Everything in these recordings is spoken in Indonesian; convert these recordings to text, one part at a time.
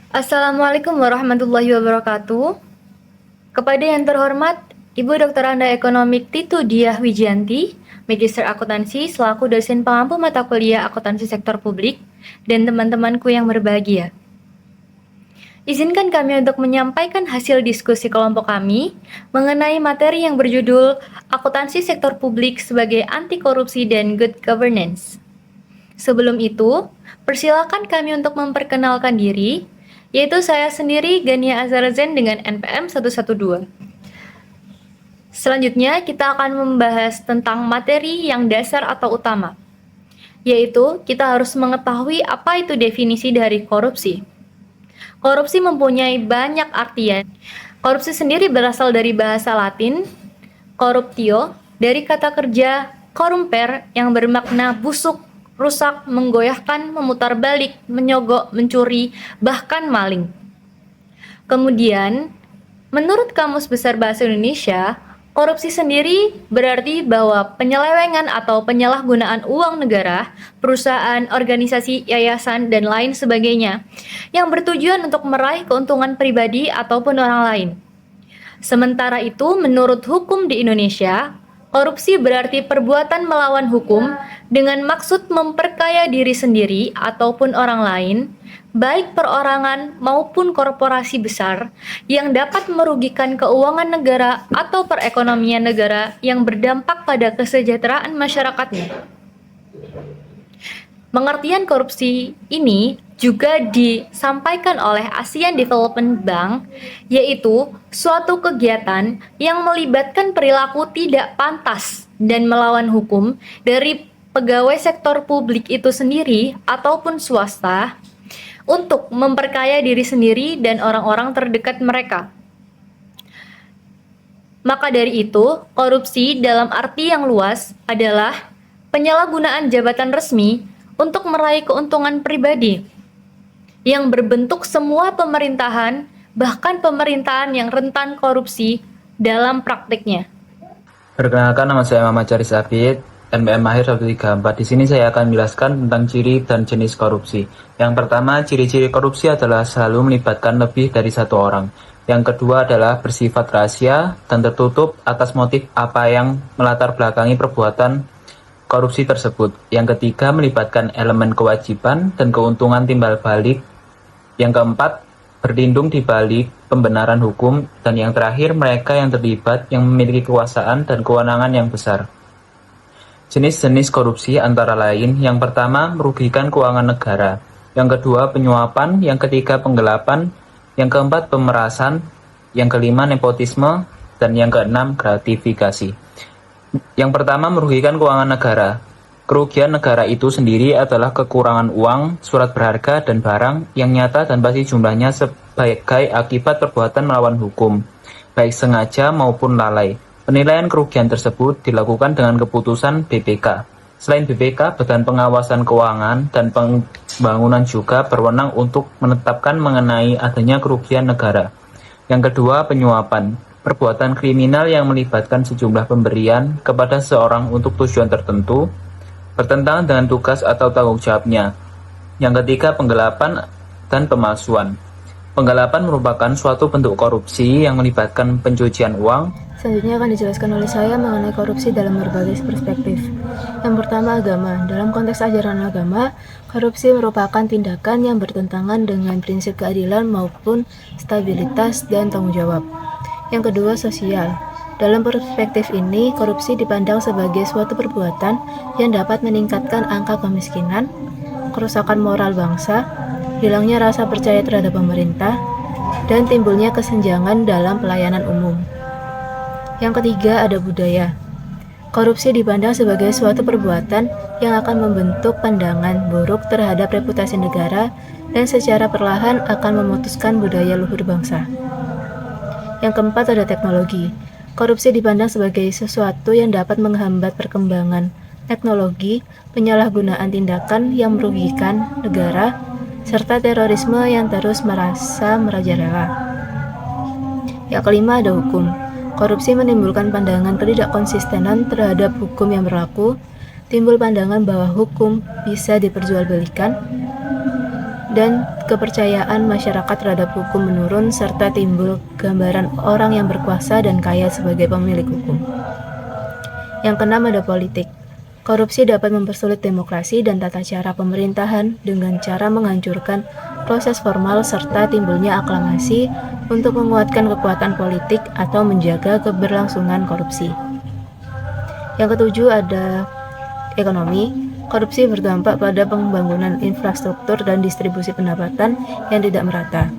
Assalamualaikum warahmatullahi wabarakatuh. Kepada yang terhormat, Ibu Dr. Anda Ekonomik Titu Diah Wijianti, Magister Akuntansi selaku dosen pengampu mata kuliah akuntansi sektor publik, dan teman-temanku yang berbahagia. Izinkan kami untuk menyampaikan hasil diskusi kelompok kami mengenai materi yang berjudul Akuntansi Sektor Publik sebagai Anti Korupsi dan Good Governance. Sebelum itu, persilakan kami untuk memperkenalkan diri, yaitu saya sendiri Gania Azarzen dengan NPM 112. Selanjutnya, kita akan membahas tentang materi yang dasar atau utama, yaitu kita harus mengetahui apa itu definisi dari korupsi. Korupsi mempunyai banyak artian. Korupsi sendiri berasal dari bahasa Latin, corruptio, dari kata kerja corrumper yang bermakna busuk, rusak, menggoyahkan, memutarbalik, menyogok, mencuri, bahkan maling. Kemudian, menurut Kamus Besar Bahasa Indonesia, korupsi sendiri berarti bahwa penyelewengan atau penyalahgunaan uang negara, perusahaan, organisasi, yayasan, dan lain sebagainya yang bertujuan untuk meraih keuntungan pribadi ataupun orang lain. Sementara itu, menurut hukum di Indonesia, korupsi berarti perbuatan melawan hukum dengan maksud memperkaya diri sendiri ataupun orang lain, baik perorangan maupun korporasi besar, yang dapat merugikan keuangan negara atau perekonomian negara yang berdampak pada kesejahteraan masyarakatnya. Pengertian korupsi ini juga disampaikan oleh ASEAN Development Bank, yaitu suatu kegiatan yang melibatkan perilaku tidak pantas dan melawan hukum dari pegawai sektor publik itu sendiri ataupun swasta untuk memperkaya diri sendiri dan orang-orang terdekat mereka. Maka dari itu, korupsi dalam arti yang luas adalah penyalahgunaan jabatan resmi untuk meraih keuntungan pribadi yang berbentuk semua pemerintahan, bahkan pemerintahan yang rentan korupsi dalam praktiknya. Perkenalkan, nama saya Muhammad Charis Abid, NPM Mahir 134. Di sini saya akan menjelaskan tentang ciri dan jenis korupsi. Yang pertama, ciri-ciri korupsi adalah selalu melibatkan lebih dari satu orang. Yang kedua adalah bersifat rahasia dan tertutup atas motif apa yang melatar belakangi perbuatan korupsi tersebut. Yang ketiga, melibatkan elemen kewajiban dan keuntungan timbal balik. Yang keempat, berlindung di balik pembenaran hukum. Dan yang terakhir, mereka yang terlibat yang memiliki kekuasaan dan kewenangan yang besar. Jenis-jenis korupsi antara lain, yang pertama, merugikan keuangan negara. Yang kedua, penyuapan. Yang ketiga, penggelapan. Yang keempat, pemerasan. Yang kelima, nepotisme. Dan yang keenam, gratifikasi. Yang pertama, merugikan keuangan negara. Kerugian negara itu sendiri adalah kekurangan uang, surat berharga, dan barang yang nyata dan pasti jumlahnya sebagai akibat perbuatan melawan hukum, baik sengaja maupun lalai. Penilaian kerugian tersebut dilakukan dengan keputusan BPK. Selain BPK, Badan Pengawasan Keuangan dan Pembangunan juga berwenang untuk menetapkan mengenai adanya kerugian negara. Yang kedua, penyuapan. Perbuatan kriminal yang melibatkan sejumlah pemberian kepada seseorang untuk tujuan tertentu, bertentangan dengan tugas atau tanggung jawabnya. Yang ketiga, penggelapan dan pemalsuan. Penggelapan merupakan suatu bentuk korupsi yang melibatkan pencucian uang. Selanjutnya akan dijelaskan oleh saya mengenai korupsi dalam berbagai perspektif. Yang pertama, agama. Dalam konteks ajaran agama, korupsi merupakan tindakan yang bertentangan dengan prinsip keadilan maupun stabilitas dan tanggung jawab. Yang kedua, sosial. Dalam perspektif ini, korupsi dipandang sebagai suatu perbuatan yang dapat meningkatkan angka kemiskinan, kerusakan moral bangsa, hilangnya rasa percaya terhadap pemerintah, dan timbulnya kesenjangan dalam pelayanan umum. Yang ketiga, ada budaya. Korupsi dipandang sebagai suatu perbuatan yang akan membentuk pandangan buruk terhadap reputasi negara dan secara perlahan akan memutuskan budaya luhur bangsa. Yang keempat, ada teknologi. Korupsi dipandang sebagai sesuatu yang dapat menghambat perkembangan teknologi, penyalahgunaan tindakan yang merugikan negara, serta terorisme yang terus merasa merajalela. Yang kelima, ada hukum. Korupsi menimbulkan pandangan ketidakkonsistenan terhadap hukum yang berlaku, timbul pandangan bahwa hukum bisa diperjualbelikan, dan kepercayaan masyarakat terhadap hukum menurun serta timbul gambaran orang yang berkuasa dan kaya sebagai pemilik hukum. Yang keenam ada politik. Korupsi dapat mempersulit demokrasi dan tata cara pemerintahan dengan cara menghancurkan proses formal serta timbulnya aklamasi untuk menguatkan kekuatan politik atau menjaga keberlangsungan korupsi. Yang ketujuh ada ekonomi. Korupsi berdampak pada pembangunan infrastruktur dan distribusi pendapatan yang tidak merata.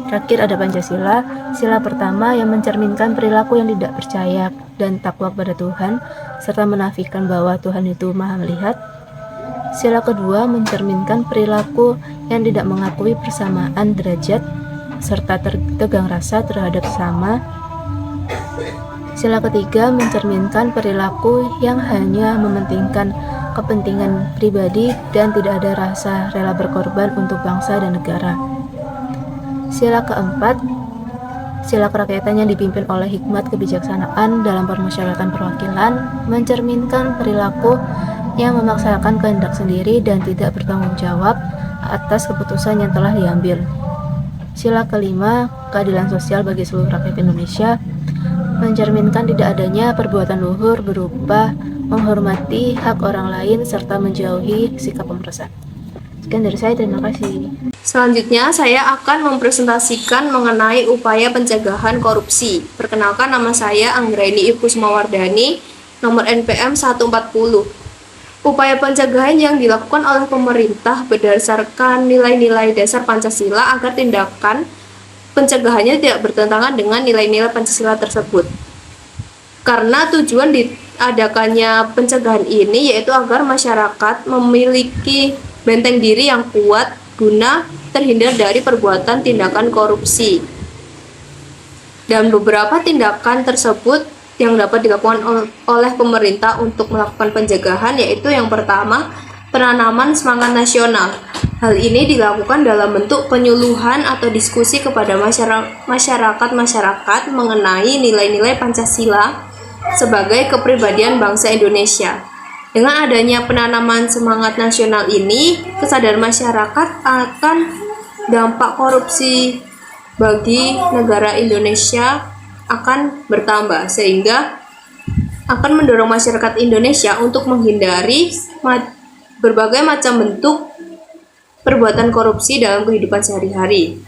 Terakhir ada Pancasila, sila pertama yang mencerminkan perilaku yang tidak percaya dan takwa kepada Tuhan, serta menafikan bahwa Tuhan itu maha melihat. Sila kedua mencerminkan perilaku yang tidak mengakui persamaan derajat, serta tegang rasa terhadap sesama. Sila ketiga mencerminkan perilaku yang hanya mementingkan kepentingan pribadi dan tidak ada rasa rela berkorban untuk bangsa dan negara. Sila keempat, sila kerakyatan yang dipimpin oleh hikmat kebijaksanaan dalam permusyawaratan perwakilan mencerminkan perilaku yang memaksakan kehendak sendiri dan tidak bertanggung jawab atas keputusan yang telah diambil. Sila kelima, keadilan sosial bagi seluruh rakyat Indonesia mencerminkan tidak adanya perbuatan luhur berupa menghormati hak orang lain serta menjauhi sikap pemeresan. Sekian dari saya, terima kasih. Selanjutnya, saya akan mempresentasikan mengenai upaya pencegahan korupsi. Perkenalkan, nama saya Anggraini Ikusmawardani, nomor NPM 140. Upaya pencegahan yang dilakukan oleh pemerintah berdasarkan nilai-nilai dasar Pancasila agar tindakan pencegahannya tidak bertentangan dengan nilai-nilai Pancasila tersebut. Karena tujuan diadakannya pencegahan ini yaitu agar masyarakat memiliki benteng diri yang kuat guna terhindar dari perbuatan tindakan korupsi. Dan beberapa tindakan tersebut yang dapat dilakukan oleh pemerintah untuk melakukan pencegahan yaitu yang pertama, penanaman semangat nasional. Hal ini dilakukan dalam bentuk penyuluhan atau diskusi kepada masyarakat mengenai nilai-nilai Pancasila sebagai kepribadian bangsa Indonesia. Dengan adanya penanaman semangat nasional ini, kesadaran masyarakat akan dampak korupsi bagi negara Indonesia akan bertambah, sehingga akan mendorong masyarakat Indonesia untuk menghindari berbagai macam bentuk perbuatan korupsi dalam kehidupan sehari-hari.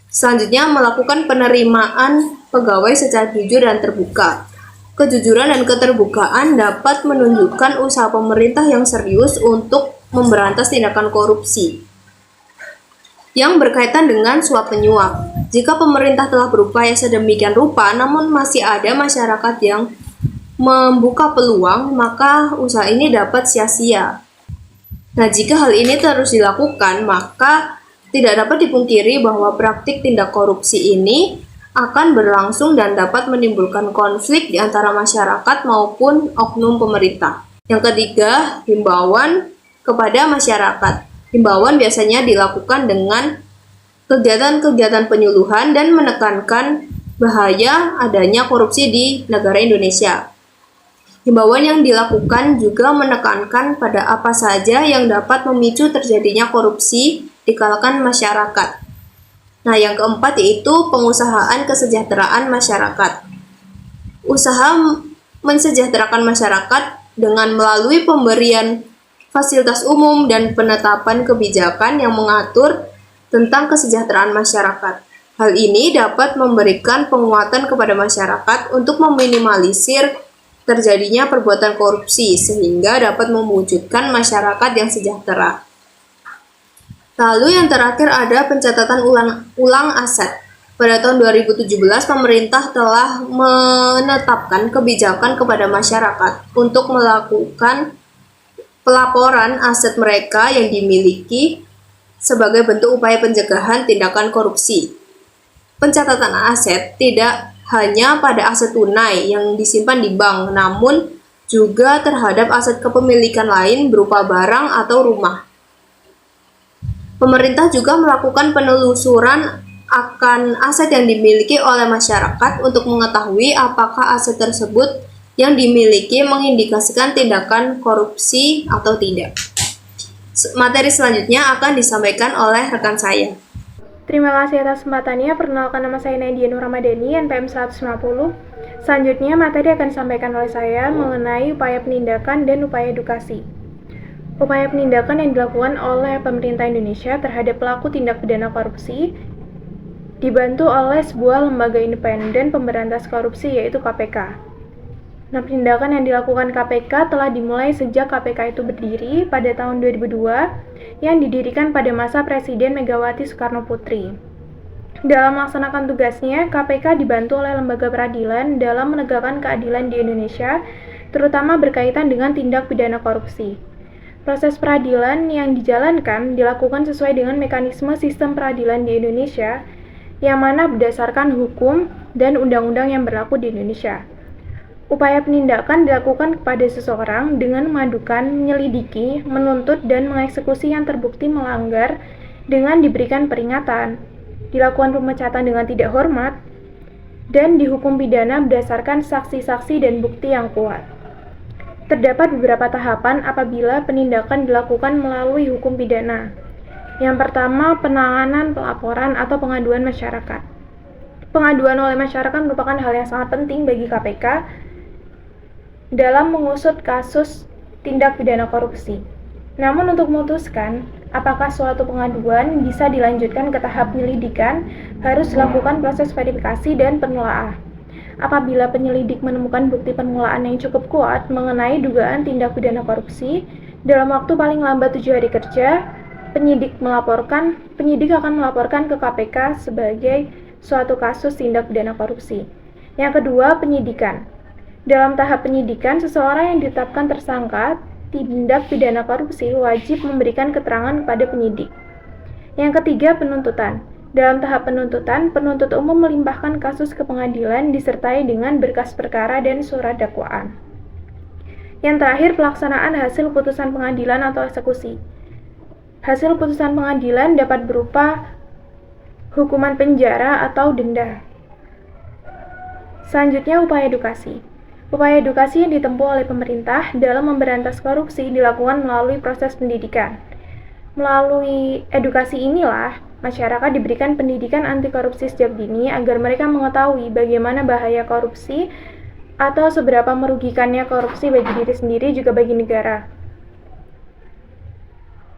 Selanjutnya, melakukan penerimaan pegawai secara jujur dan terbuka. Kejujuran dan keterbukaan dapat menunjukkan usaha pemerintah yang serius untuk memberantas tindakan korupsi yang berkaitan dengan suap menyuap. Jika pemerintah telah berupaya sedemikian rupa, namun masih ada masyarakat yang membuka peluang, maka usaha ini dapat sia-sia. Nah, jika hal ini terus dilakukan, maka tidak dapat dipungkiri bahwa praktik tindak korupsi ini akan berlangsung dan dapat menimbulkan konflik di antara masyarakat maupun oknum pemerintah. Yang ketiga, himbauan kepada masyarakat. Himbauan biasanya dilakukan dengan kegiatan-kegiatan penyuluhan dan menekankan bahaya adanya korupsi di negara Indonesia. Himbauan yang dilakukan juga menekankan pada apa saja yang dapat memicu terjadinya korupsi di kalangan masyarakat. Nah, yang keempat yaitu pengusahaan kesejahteraan masyarakat. Usaha mensejahterakan masyarakat dengan melalui pemberian fasilitas umum dan penetapan kebijakan yang mengatur tentang kesejahteraan masyarakat. Hal ini dapat memberikan penguatan kepada masyarakat untuk meminimalisir terjadinya perbuatan korupsi sehingga dapat mewujudkan masyarakat yang sejahtera. Lalu yang terakhir ada pencatatan ulang aset. Pada tahun 2017, pemerintah telah menetapkan kebijakan kepada masyarakat untuk melakukan pelaporan aset mereka yang dimiliki sebagai bentuk upaya pencegahan tindakan korupsi. Pencatatan aset tidak hanya pada aset tunai yang disimpan di bank, namun juga terhadap aset kepemilikan lain berupa barang atau rumah. Pemerintah juga melakukan penelusuran akan aset yang dimiliki oleh masyarakat untuk mengetahui apakah aset tersebut yang dimiliki mengindikasikan tindakan korupsi atau tidak. Materi selanjutnya akan disampaikan oleh rekan saya. Terima kasih atas kesempatannya. Perkenalkan, nama saya Nadia Nur Ramadhani, NPM 150. Selanjutnya, materi akan disampaikan oleh saya mengenai upaya penindakan dan upaya edukasi. Upaya penindakan yang dilakukan oleh pemerintah Indonesia terhadap pelaku tindak pidana korupsi dibantu oleh sebuah lembaga independen pemberantas korupsi, yaitu KPK. Nah, penindakan yang dilakukan KPK telah dimulai sejak KPK itu berdiri pada tahun 2002 yang didirikan pada masa Presiden Megawati Soekarno Putri. Dalam melaksanakan tugasnya, KPK dibantu oleh lembaga peradilan dalam menegakkan keadilan di Indonesia, terutama berkaitan dengan tindak pidana korupsi. Proses peradilan yang dijalankan dilakukan sesuai dengan mekanisme sistem peradilan di Indonesia, yang mana berdasarkan hukum dan undang-undang yang berlaku di Indonesia. Upaya penindakan dilakukan kepada seseorang dengan memadukan, menyelidiki, menuntut, dan mengeksekusi yang terbukti melanggar dengan diberikan peringatan, dilakukan pemecatan dengan tidak hormat, dan dihukum pidana berdasarkan saksi-saksi dan bukti yang kuat. Terdapat beberapa tahapan apabila penindakan dilakukan melalui hukum pidana. Yang pertama, penanganan pelaporan atau pengaduan masyarakat. Pengaduan oleh masyarakat merupakan hal yang sangat penting bagi KPK dalam mengusut kasus tindak pidana korupsi. Namun untuk memutuskan apakah suatu pengaduan bisa dilanjutkan ke tahap penyelidikan, harus dilakukan proses verifikasi dan penelaah. Apabila penyelidik menemukan bukti permulaan yang cukup kuat mengenai dugaan tindak pidana korupsi, dalam waktu paling lambat 7 hari kerja, penyidik akan melaporkan ke KPK sebagai suatu kasus tindak pidana korupsi. Yang kedua, penyidikan. Dalam tahap penyidikan, seseorang yang ditetapkan tersangka tindak pidana korupsi wajib memberikan keterangan kepada penyidik. Yang ketiga, penuntutan. Dalam tahap penuntutan, penuntut umum melimpahkan kasus ke pengadilan disertai dengan berkas perkara dan surat dakwaan. Yang terakhir, pelaksanaan hasil putusan pengadilan atau eksekusi. Hasil putusan pengadilan dapat berupa hukuman penjara atau denda. Selanjutnya, upaya edukasi. Upaya edukasi yang ditempuh oleh pemerintah dalam memberantas korupsi dilakukan melalui proses pendidikan. Melalui edukasi inilah, masyarakat diberikan pendidikan anti korupsi sejak dini agar mereka mengetahui bagaimana bahaya korupsi atau seberapa merugikannya korupsi bagi diri sendiri juga bagi negara.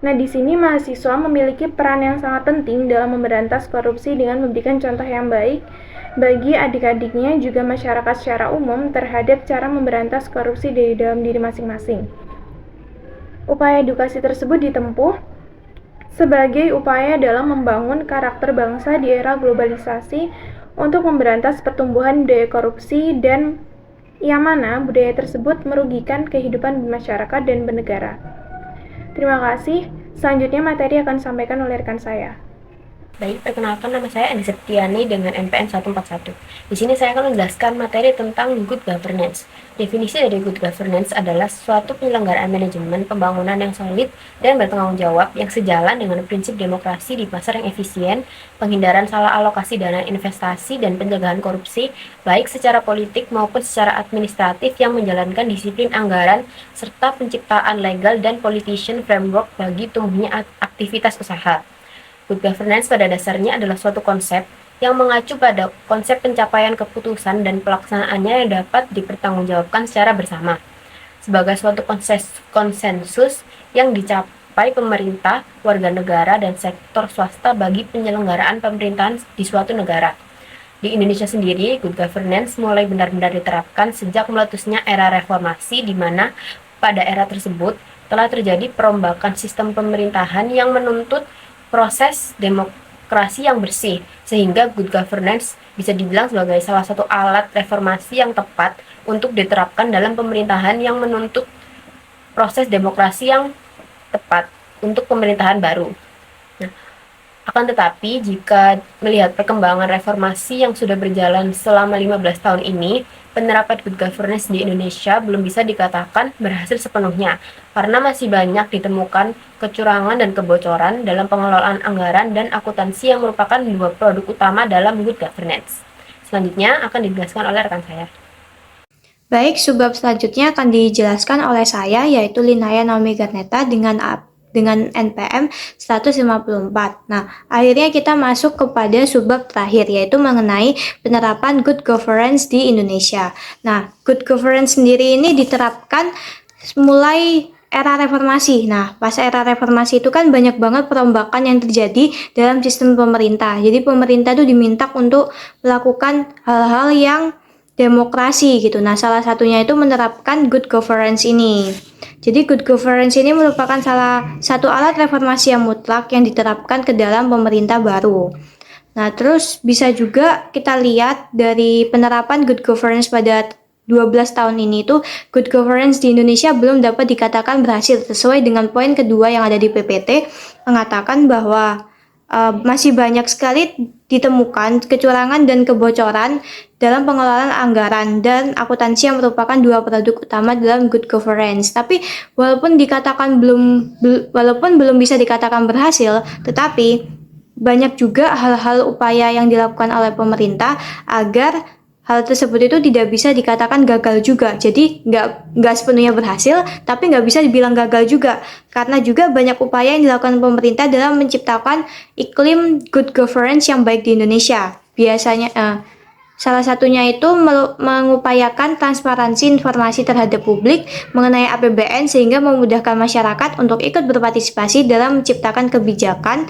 Nah, di sini mahasiswa memiliki peran yang sangat penting dalam memberantas korupsi dengan memberikan contoh yang baik bagi adik-adiknya juga masyarakat secara umum terhadap cara memberantas korupsi dari dalam diri masing-masing. Upaya edukasi tersebut ditempuh sebagai upaya dalam membangun karakter bangsa di era globalisasi untuk memberantas pertumbuhan budaya korupsi dan yang mana budaya tersebut merugikan kehidupan masyarakat dan bernegara. Terima kasih. Selanjutnya materi akan disampaikan oleh rekan saya. Baik, perkenalkan nama saya Andi Septiani dengan NPM 141. Di sini saya akan menjelaskan materi tentang good governance. Definisi dari good governance adalah suatu penyelenggaraan manajemen pembangunan yang solid dan bertanggung jawab yang sejalan dengan prinsip demokrasi di pasar yang efisien, penghindaran salah alokasi dana investasi, dan pencegahan korupsi, baik secara politik maupun secara administratif yang menjalankan disiplin anggaran, serta penciptaan legal dan politician framework bagi tumbuhnya aktivitas usaha. Good governance pada dasarnya adalah suatu konsep yang mengacu pada konsep pencapaian keputusan dan pelaksanaannya yang dapat dipertanggungjawabkan secara bersama. Sebagai suatu konsensus yang dicapai pemerintah, warga negara, dan sektor swasta bagi penyelenggaraan pemerintahan di suatu negara. Di Indonesia sendiri, good governance mulai benar-benar diterapkan sejak meletusnya era reformasi, di mana pada era tersebut telah terjadi perombakan sistem pemerintahan yang menuntut proses demokrasi yang bersih, sehingga good governance bisa dibilang sebagai salah satu alat reformasi yang tepat untuk diterapkan dalam pemerintahan yang menuntut proses demokrasi yang tepat untuk pemerintahan baru. Nah, akan tetapi jika melihat perkembangan reformasi yang sudah berjalan selama 15 tahun ini, penerapan good governance di Indonesia belum bisa dikatakan berhasil sepenuhnya, karena masih banyak ditemukan kecurangan dan kebocoran dalam pengelolaan anggaran dan akuntansi yang merupakan dua produk utama dalam good governance. Selanjutnya akan dijelaskan oleh rekan saya. Baik, subbab selanjutnya akan dijelaskan oleh saya, yaitu Linaya Naomi Garneta dengan dengan NPM 154. Nah, akhirnya kita masuk kepada subbab terakhir, yaitu mengenai penerapan good governance di Indonesia. Nah, good governance sendiri ini diterapkan mulai era reformasi. Nah, pas era reformasi itu kan banyak banget perombakan yang terjadi dalam sistem pemerintah. Jadi pemerintah itu diminta untuk melakukan hal-hal yang demokrasi gitu. Nah, salah satunya itu menerapkan good governance ini. Jadi good governance ini merupakan salah satu alat reformasi yang mutlak yang diterapkan ke dalam pemerintah baru. Nah, terus bisa juga kita lihat dari penerapan good governance pada 12 tahun ini itu good governance di Indonesia belum dapat dikatakan berhasil sesuai dengan poin kedua yang ada di PPT mengatakan bahwa masih banyak sekali ditemukan kecurangan dan kebocoran dalam pengelolaan anggaran dan akuntansi yang merupakan dua produk utama dalam good governance. Tapi walaupun belum bisa dikatakan berhasil, tetapi banyak juga hal-hal upaya yang dilakukan oleh pemerintah agar hal tersebut itu tidak bisa dikatakan gagal juga. Jadi nggak sepenuhnya berhasil, tapi nggak bisa dibilang gagal juga. Karena juga banyak upaya yang dilakukan pemerintah dalam menciptakan iklim good governance yang baik di Indonesia. Biasanya salah satunya itu mengupayakan transparansi informasi terhadap publik mengenai APBN sehingga memudahkan masyarakat untuk ikut berpartisipasi dalam menciptakan kebijakan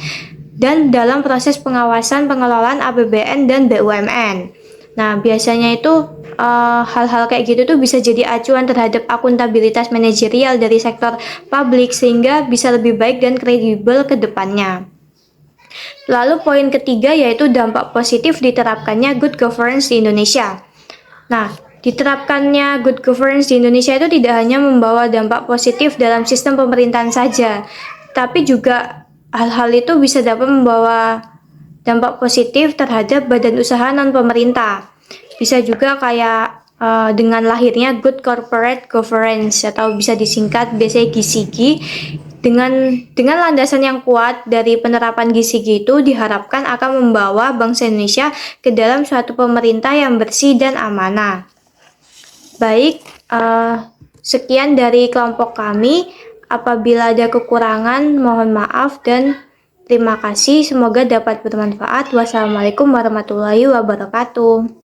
dan dalam proses pengawasan pengelolaan APBN dan BUMN. Nah, biasanya itu hal-hal kayak gitu tuh bisa jadi acuan terhadap akuntabilitas manajerial dari sektor publik sehingga bisa lebih baik dan kredibel ke depannya. Lalu poin ketiga yaitu dampak positif diterapkannya good governance di Indonesia. Nah, diterapkannya good governance di Indonesia itu tidak hanya membawa dampak positif dalam sistem pemerintahan saja, tapi juga hal-hal itu bisa dapat membawa dampak positif terhadap badan usaha non-pemerintah. Bisa juga kayak dengan lahirnya good corporate governance atau bisa disingkat biasanya GCG. Dengan landasan yang kuat dari penerapan GCG itu diharapkan akan membawa bangsa Indonesia ke dalam suatu pemerintah yang bersih dan amanah. Baik, sekian dari kelompok kami. Apabila ada kekurangan, mohon maaf dan terima kasih, semoga dapat bermanfaat. Wassalamualaikum warahmatullahi wabarakatuh.